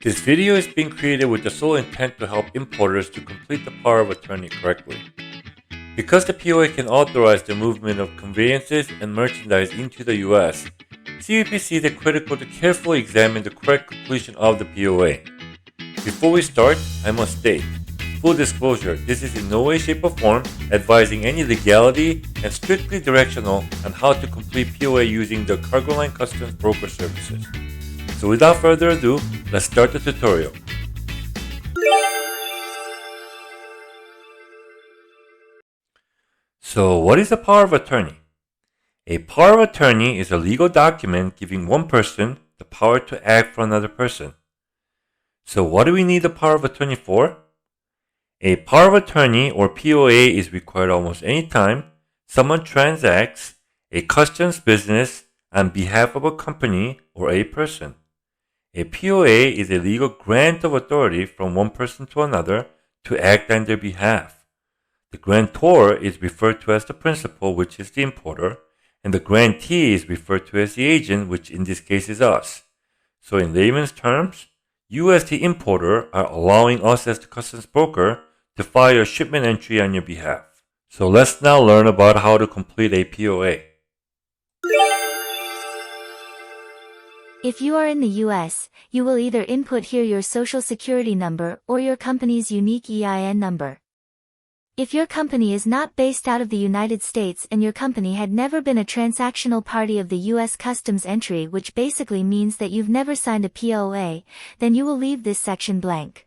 This video is being created with the sole intent to help importers to complete the power of attorney correctly. Because the POA can authorize the movement of conveyances and merchandise into the US, CBP sees it critical to carefully examine the correct completion of the POA. Before we start, I must state, full disclosure, this is in no way, shape or form advising any legality and strictly directional on how to complete POA using the Cargoline Customs Broker services. So without further ado, let's start the tutorial. So what is a power of attorney? A power of attorney is a legal document giving one person the power to act for another person. So what do we need a power of attorney for? A power of attorney or POA is required almost any time someone transacts a customs business on behalf of a company or a person. A POA is a legal grant of authority from one person to another to act on their behalf. The grantor is referred to as the principal, which is the importer, and the grantee is referred to as the agent, which in this case is us. So in layman's terms, you as the importer are allowing us as the customs broker to file a shipment entry on your behalf. So let's now learn about how to complete a POA. If you are in the US, you will either input here your social security number or your company's unique EIN number. If your company is not based out of the United States and your company had never been a transactional party of the US customs entry, which basically means that you've never signed a POA, then you will leave this section blank.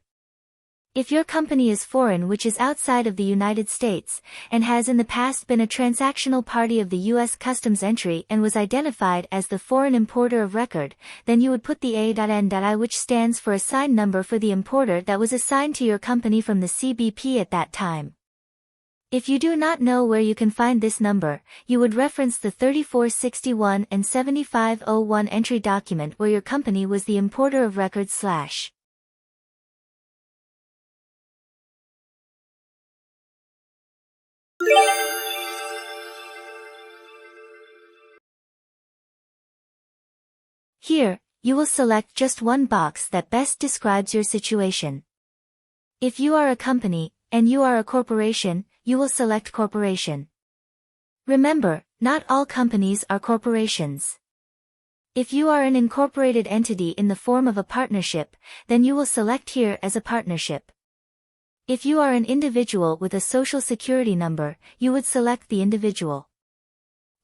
If your company is foreign, which is outside of the United States, and has in the past been a transactional party of the U.S. customs entry and was identified as the foreign importer of record, then you would put the A.N.I, which stands for assigned number for the importer that was assigned to your company from the CBP at that time. If you do not know where you can find this number, you would reference the 3461 and 7501 entry document where your company was the importer of record / Here, you will select just one box that best describes your situation. If you are a company, and you are a corporation, you will select corporation. Remember, not all companies are corporations. If you are an incorporated entity in the form of a partnership, then you will select here as a partnership. If you are an individual with a social security number, you would select the individual.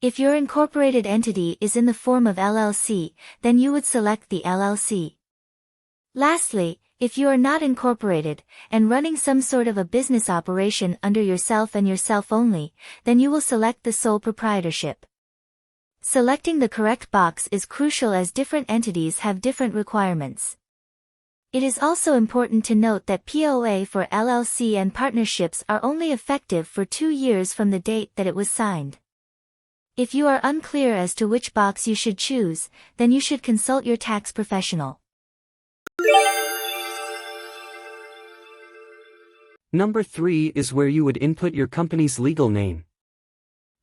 If your incorporated entity is in the form of LLC, then you would select the LLC. Lastly, if you are not incorporated, and running some sort of a business operation under yourself and yourself only, then you will select the sole proprietorship. Selecting the correct box is crucial as different entities have different requirements. It is also important to note that POA for LLC and partnerships are only effective for 2 years from the date that it was signed. If you are unclear as to which box you should choose, then you should consult your tax professional. Number 3 is where you would input your company's legal name.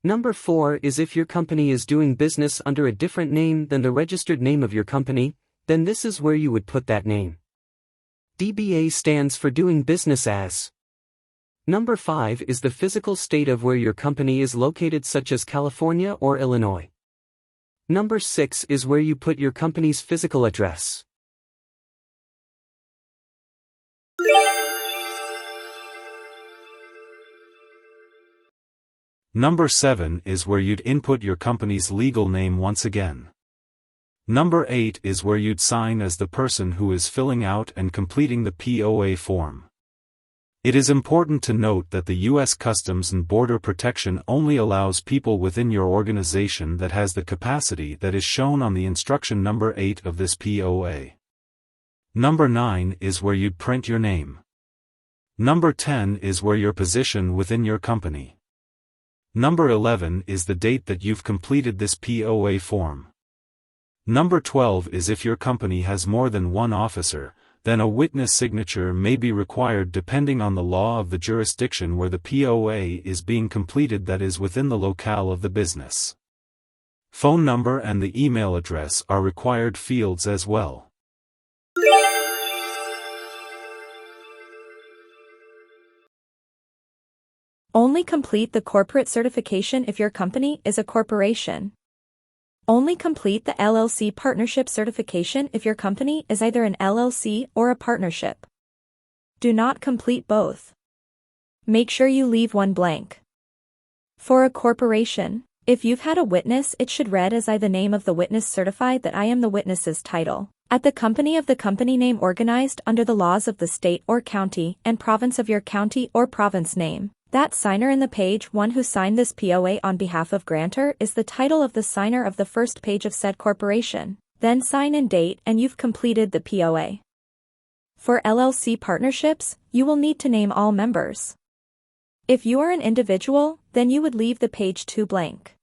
Number 4 is if your company is doing business under a different name than the registered name of your company, then this is where you would put that name. DBA stands for doing business as. Number 5 is the physical state of where your company is located, such as California or Illinois. Number 6 is where you put your company's physical address. Number 7 is where you'd input your company's legal name once again. Number 8 is where you'd sign as the person who is filling out and completing the POA form. It is important to note that the U.S. Customs and Border Protection only allows people within your organization that has the capacity that is shown on the instruction number 8 of this POA. Number 9 is where you'd print your name. Number 10 is where your position within your company. Number 11 is the date that you've completed this POA form. Number 12 is if your company has more than one officer, then a witness signature may be required depending on the law of the jurisdiction where the POA is being completed, that is within the locale of the business. Phone number and the email address are required fields as well. Only complete the corporate certification if your company is a corporation. Only complete the LLC partnership certification if your company is either an LLC or a partnership. Do not complete both. Make sure you leave one blank. For a corporation, if you've had a witness, it should read as I the name of the witness certified that I am the witness's title. At the company of the company name organized under the laws of the state or county and province of your county or province name. That signer in the page 1 who signed this POA on behalf of grantor is the title of the signer of the first page of said corporation. Then sign and date and you've completed the POA. For LLC partnerships, you will need to name all members. If you are an individual, then you would leave the page 2 blank.